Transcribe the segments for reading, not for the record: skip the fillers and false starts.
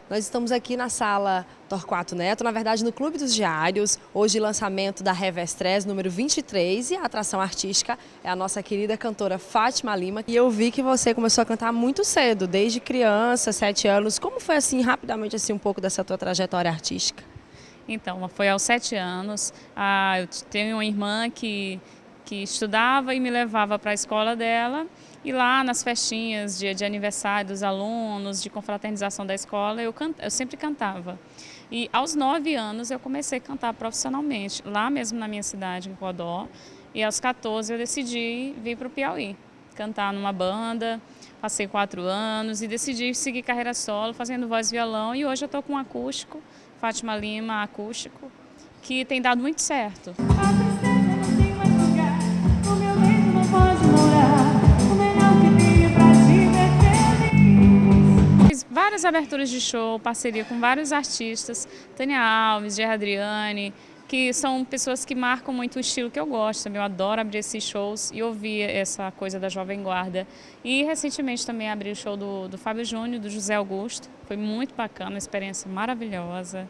Nós estamos aqui na sala Torquato Neto, na verdade no Clube dos Diários, hoje lançamento da Revestrez número 23 e a atração artística é a nossa querida cantora Fátima Lima. E eu vi que você começou a cantar muito cedo, desde criança, 7 anos. Como foi assim, rapidamente, assim, um pouco dessa tua trajetória artística? Então, foi aos 7 anos. Eu tenho uma irmã que estudava e me levava para a escola dela. E lá nas festinhas de aniversário dos alunos, de confraternização da escola, eu sempre cantava. E aos 9 anos eu comecei a cantar profissionalmente, lá mesmo na minha cidade, em Codó. E aos 14 eu decidi vir para o Piauí, cantar numa banda. Passei 4 anos e decidi seguir carreira solo, fazendo voz e violão. E hoje eu estou com um acústico, Fátima Lima acústico, que tem dado muito certo. Fiz várias aberturas de show, parceria com vários artistas, Tânia Alves, Gerry Adriane, que são pessoas que marcam muito o estilo que eu gosto. Eu adoro abrir esses shows e ouvir essa coisa da Jovem Guarda. E recentemente também abri o show do Fábio Júnior, do José Augusto. Foi muito bacana, uma experiência maravilhosa.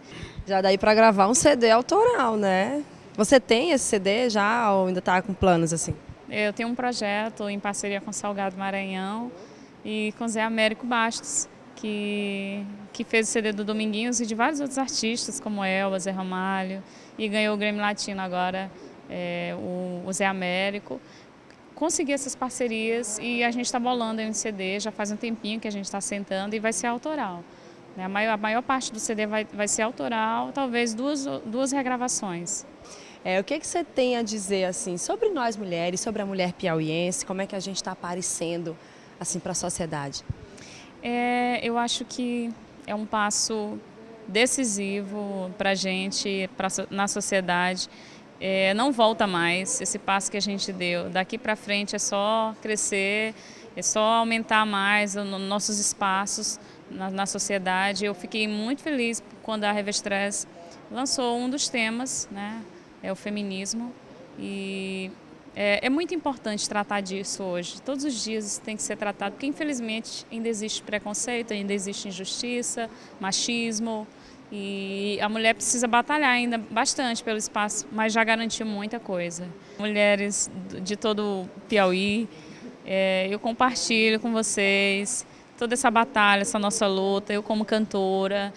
Já daí para gravar um CD autoral, né? Você tem esse CD já ou ainda está com planos assim? Eu tenho um projeto em parceria com Salgado Maranhão e com Zé Américo Bastos, que fez o CD do Dominguinhos e de vários outros artistas, como Elba, Zé Ramalho, e ganhou o Grammy Latino agora, o Zé Américo. Consegui essas parcerias e a gente está bolando aí um CD, já faz um tempinho que a gente está sentando e vai ser autoral. A maior parte do CD vai ser autoral, talvez duas regravações. O que você tem a dizer assim, sobre nós mulheres, sobre a mulher piauiense, como é que a gente está aparecendo assim, para a sociedade? Eu acho que é um passo decisivo para a gente, na sociedade. Não volta mais esse passo que a gente deu. Daqui para frente é só crescer, é só aumentar mais os nossos espaços na sociedade. Eu fiquei muito feliz quando a Revestrez lançou um dos temas, né? É o feminismo, e é muito importante tratar disso hoje. Todos os dias isso tem que ser tratado, porque infelizmente ainda existe preconceito, ainda existe injustiça, machismo, e a mulher precisa batalhar ainda bastante pelo espaço, mas já garantiu muita coisa. Mulheres de todo o Piauí, eu compartilho com vocês toda essa batalha, essa nossa luta. Eu como cantora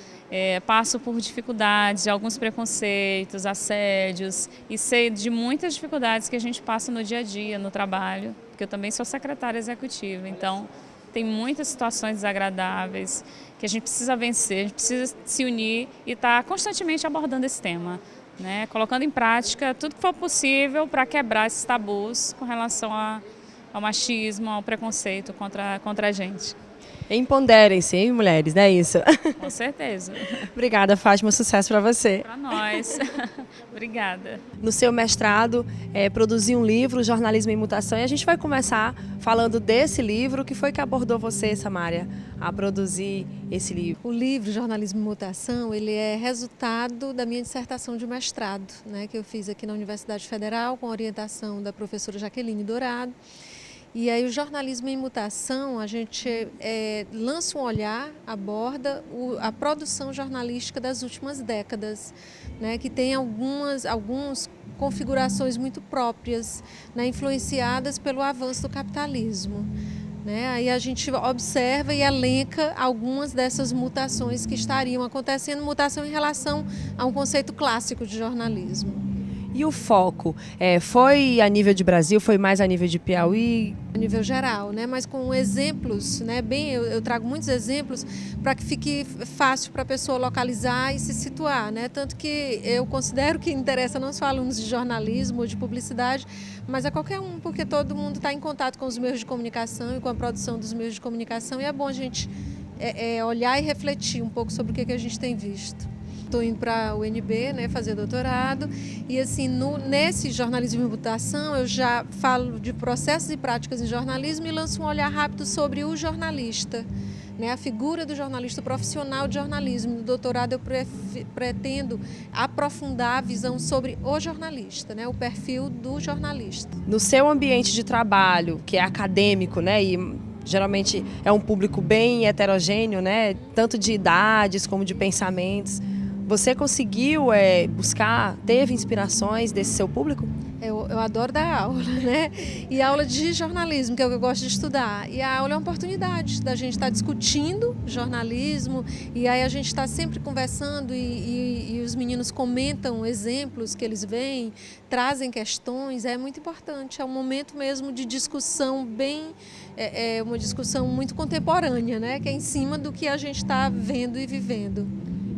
passo por dificuldades, alguns preconceitos, assédios, e sei de muitas dificuldades que a gente passa no dia a dia, no trabalho, porque eu também sou secretária executiva, então tem muitas situações desagradáveis que a gente precisa vencer, a gente precisa se unir e estar constantemente abordando esse tema, né? Colocando em prática tudo que for possível para quebrar esses tabus com relação ao machismo, ao preconceito contra a gente. Empoderem-se, hein, mulheres, não é isso? Com certeza. Obrigada, Fátima, sucesso para você. Para nós. Obrigada. No seu mestrado, produziu um livro, Jornalismo em Mutação, e a gente vai começar falando desse livro. O que foi que abordou você, Samária, a produzir esse livro? O livro Jornalismo em Mutação, ele é resultado da minha dissertação de mestrado, né, que eu fiz aqui na Universidade Federal, com orientação da professora Jaqueline Dourado. E aí o Jornalismo em Mutação, a gente lança um olhar, aborda a produção jornalística das últimas décadas, né, que tem algumas configurações muito próprias, né, influenciadas pelo avanço do capitalismo. Né? Aí a gente observa e elenca algumas dessas mutações que estariam acontecendo, mutação em relação a um conceito clássico de jornalismo. E o foco foi a nível de Brasil, foi mais a nível de Piauí? A nível geral, né? Mas com exemplos, né? Eu trago muitos exemplos para que fique fácil para a pessoa localizar e se situar, né? Tanto que eu considero que interessa não só alunos de jornalismo ou de publicidade, mas a qualquer um, porque todo mundo está em contato com os meios de comunicação e com a produção dos meios de comunicação, e é bom a gente olhar e refletir um pouco sobre o que a gente tem visto. Estou indo para a UNB, né, fazer doutorado, e assim, nesse jornalismo em mutação eu já falo de processos e práticas em jornalismo e lanço um olhar rápido sobre o jornalista, né, a figura do jornalista, o profissional de jornalismo. No doutorado eu pretendo aprofundar a visão sobre o jornalista, né, o perfil do jornalista. No seu ambiente de trabalho, que é acadêmico, né, e geralmente é um público bem heterogêneo, né? Tanto de idades como de pensamentos. Você conseguiu buscar, teve inspirações desse seu público? Eu adoro dar aula, né? E aula de jornalismo, que é o que eu gosto de estudar. E a aula é uma oportunidade da gente estar discutindo jornalismo, e aí a gente está sempre conversando e os meninos comentam exemplos que eles veem, trazem questões, é muito importante. É um momento mesmo de discussão uma discussão muito contemporânea, né? Que é em cima do que a gente está vendo e vivendo.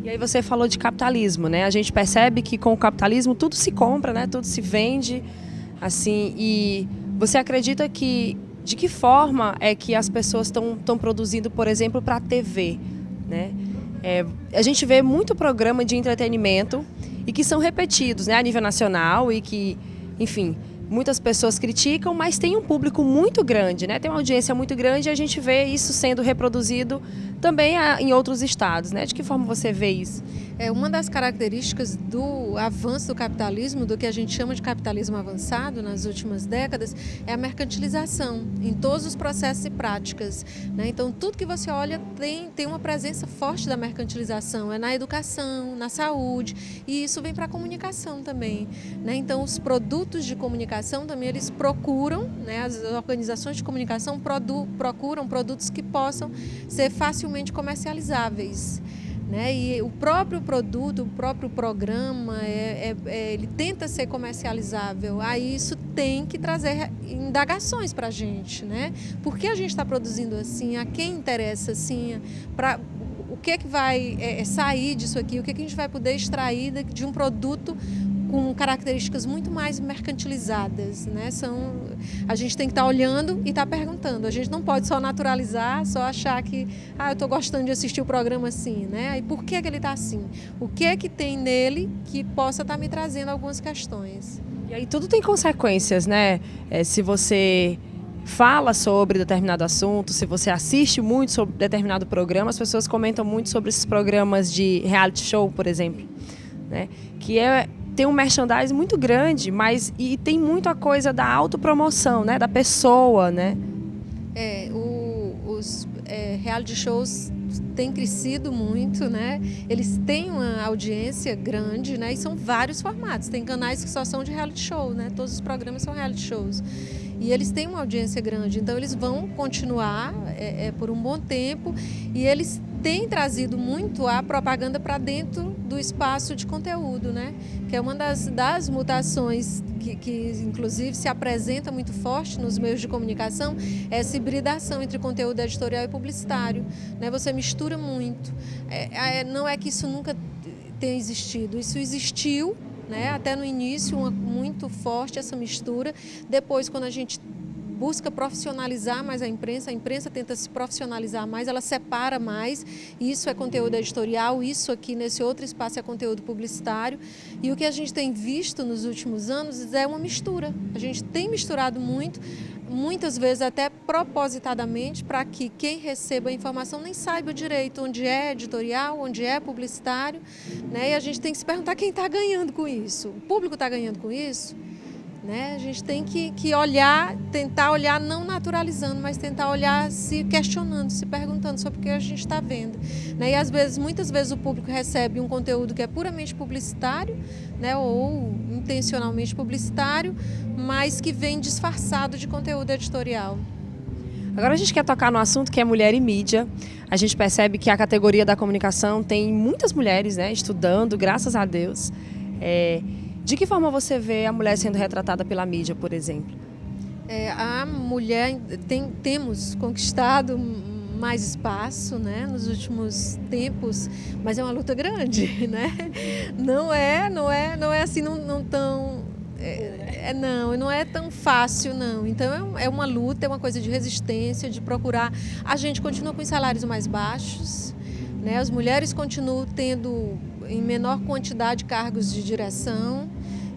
E aí você falou de capitalismo, né? A gente percebe que com o capitalismo tudo se compra, né? Tudo se vende, assim. E você acredita de que forma é que as pessoas estão produzindo, por exemplo, para a TV, né? A gente vê muito programa de entretenimento e que são repetidos, né? A nível nacional e que, enfim, muitas pessoas criticam, mas tem um público muito grande, né? Tem uma audiência muito grande e a gente vê isso sendo reproduzido também em outros estados, né? De que forma você vê isso? Uma das características do avanço do capitalismo, do que a gente chama de capitalismo avançado nas últimas décadas, é a mercantilização em todos os processos e práticas, né? Então, tudo que você olha tem uma presença forte da mercantilização, é na educação, na saúde, e isso vem para a comunicação também, né? Então, os produtos de comunicação também, eles procuram, né? As organizações de comunicação procuram produtos que possam ser facilmente comercializáveis, né? E o próprio produto, o próprio programa, ele tenta ser comercializável. Aí isso tem que trazer indagações para a gente, né? Por que a gente está produzindo assim? A quem interessa assim? O que é que vai sair disso aqui? O que é que a gente vai poder extrair de um produto com características muito mais mercantilizadas, né? A gente tem que estar olhando e estar perguntando. A gente não pode só naturalizar, só achar que eu estou gostando de assistir o programa assim, né? E por que ele está assim? O que é que tem nele que possa estar me trazendo algumas questões? E aí tudo tem consequências, né? Se você fala sobre determinado assunto, se você assiste muito sobre determinado programa, as pessoas comentam muito sobre esses programas de reality show, por exemplo, né? Que tem um merchandising muito grande, e tem muito a coisa da autopromoção, né? Da pessoa, né? Os reality shows têm crescido muito, né? Eles têm uma audiência grande, né? E são vários formatos. Tem canais que só são de reality show, né? Todos os programas são reality shows. E eles têm uma audiência grande, então eles vão continuar por um bom tempo, e eles têm trazido muito a propaganda para dentro do espaço de conteúdo, né? Que é uma das mutações que inclusive se apresenta muito forte nos meios de comunicação, é essa hibridação entre conteúdo editorial e publicitário, né? Você mistura muito. Não é que isso nunca tenha existido, isso existiu, né? Até no início, muito forte essa mistura. Depois, quando a gente busca profissionalizar mais a imprensa tenta se profissionalizar mais, ela separa mais. Isso é conteúdo editorial, isso aqui nesse outro espaço é conteúdo publicitário. E o que a gente tem visto nos últimos anos é uma mistura. A gente tem misturado muito, muitas vezes até propositadamente, para que quem receba a informação nem saiba direito onde é editorial, onde é publicitário, né? E a gente tem que se perguntar quem está ganhando com isso. O público está ganhando com isso? Né? A gente tem que olhar, tentar olhar não naturalizando, mas tentar olhar se questionando, se perguntando sobre o que a gente está vendo, né? E muitas vezes o público recebe um conteúdo que é puramente publicitário, né? Ou intencionalmente publicitário, mas que vem disfarçado de conteúdo editorial. Agora a gente quer tocar no assunto que é mulher e mídia. A gente percebe que a categoria da comunicação tem muitas mulheres, né, estudando, graças a Deus. De que forma você vê a mulher sendo retratada pela mídia, por exemplo? A mulher temos conquistado mais espaço, né, nos últimos tempos, mas é uma luta grande, né? Não é assim, não tão não é tão fácil, não. Então é uma luta, é uma coisa de resistência, de procurar. A gente continua com os salários mais baixos, né? As mulheres continuam tendo em menor quantidade cargos de direção.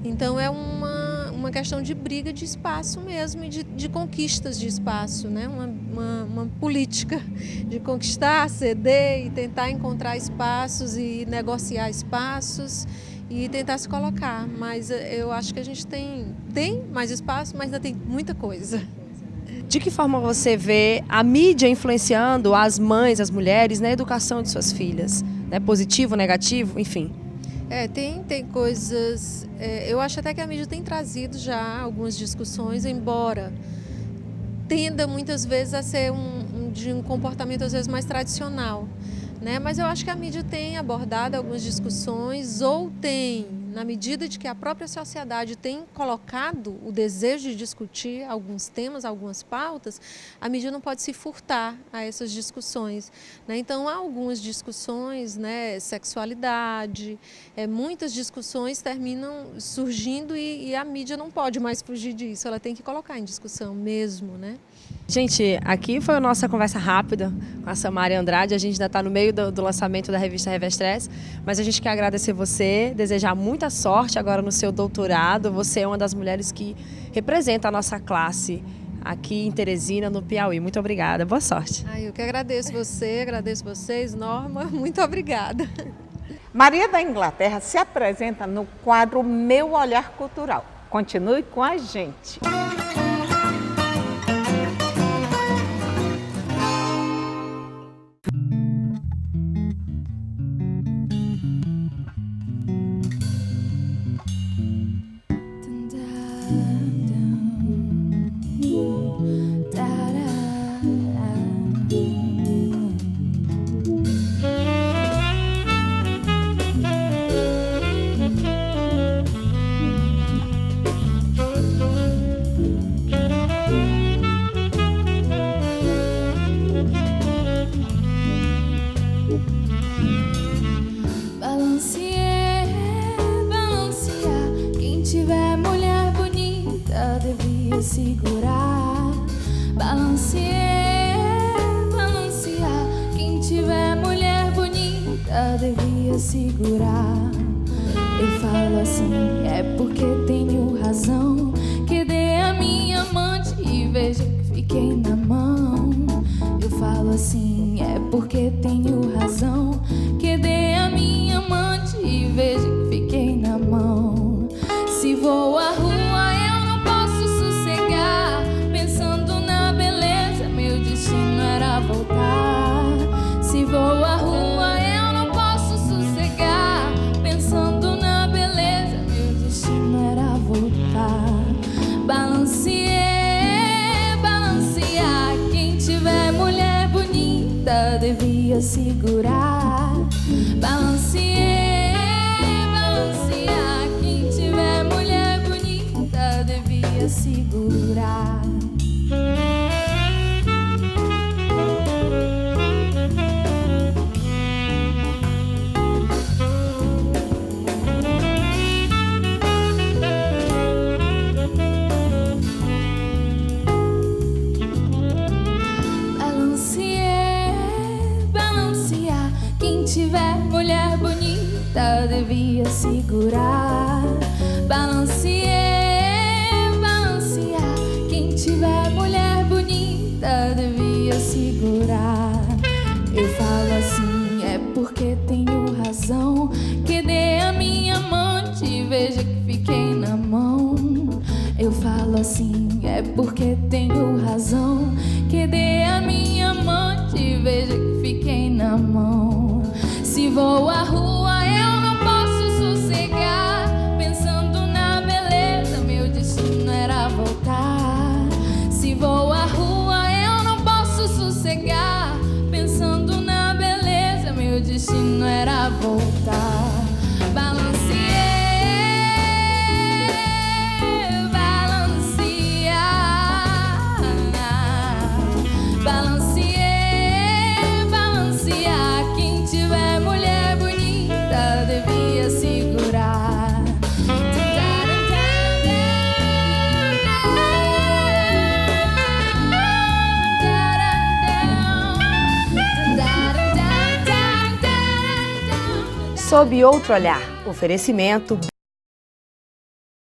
Então é uma questão de briga de espaço mesmo e de conquistas de espaço, né? Uma política de conquistar, ceder e tentar encontrar espaços e negociar espaços e tentar se colocar. Mas eu acho que a gente tem mais espaço, mas ainda tem muita coisa. De que forma você vê a mídia influenciando as mães, as mulheres na educação de suas filhas? Né? Positivo, negativo, enfim. Tem coisas... eu acho até que a mídia tem trazido já algumas discussões, embora tenda muitas vezes a ser de um comportamento às vezes mais tradicional, né? Mas eu acho que a mídia tem abordado algumas discussões, ou tem, na medida de que a própria sociedade tem colocado o desejo de discutir alguns temas, algumas pautas, a mídia não pode se furtar a essas discussões, né? Então há algumas discussões, né, sexualidade, muitas discussões terminam surgindo e a mídia não pode mais fugir disso, ela tem que colocar em discussão mesmo, né? Gente, aqui foi a nossa conversa rápida com a Samária Andrade. A gente ainda está no meio do lançamento da revista Revestrez, mas a gente quer agradecer você, desejar muita sorte agora no seu doutorado. Você é uma das mulheres que representa a nossa classe aqui em Teresina, no Piauí. Muito obrigada, boa sorte. Eu que agradeço você, agradeço vocês, Norma, muito obrigada. Maria da Inglaterra se apresenta no quadro Meu Olhar Cultural. Continue com a gente. Segurar, balancear, quem tiver mulher bonita devia segurar. Eu falo assim, é porque tenho razão, que dei a minha amante e veja que fiquei na mão. Eu falo assim, é porque tenho razão, que dei a minha amante e veja que fiquei na mão. Se vou à rua voltar. Se vou à rua eu não posso sossegar, pensando na beleza, meu destino era voltar. Balancear, quem tiver mulher bonita devia segurar. Balancear, quem tiver mulher bonita devia segurar. Tiver mulher bonita devia segurar. Balancear, quem tiver mulher bonita devia segurar. Eu falo assim, é porque tenho razão, que dei a minha amante e veja que fiquei na mão. Eu falo assim, é porque tenho razão, que dei a minha amante e veja que fiquei na mão. Se vou à rua eu não posso sossegar, pensando na beleza, meu destino era voltar. Se vou à rua eu não posso sossegar, pensando na beleza, meu destino era voltar. Balancear, quem tiver mulher bonita devia segurar. Sob outro olhar, oferecimento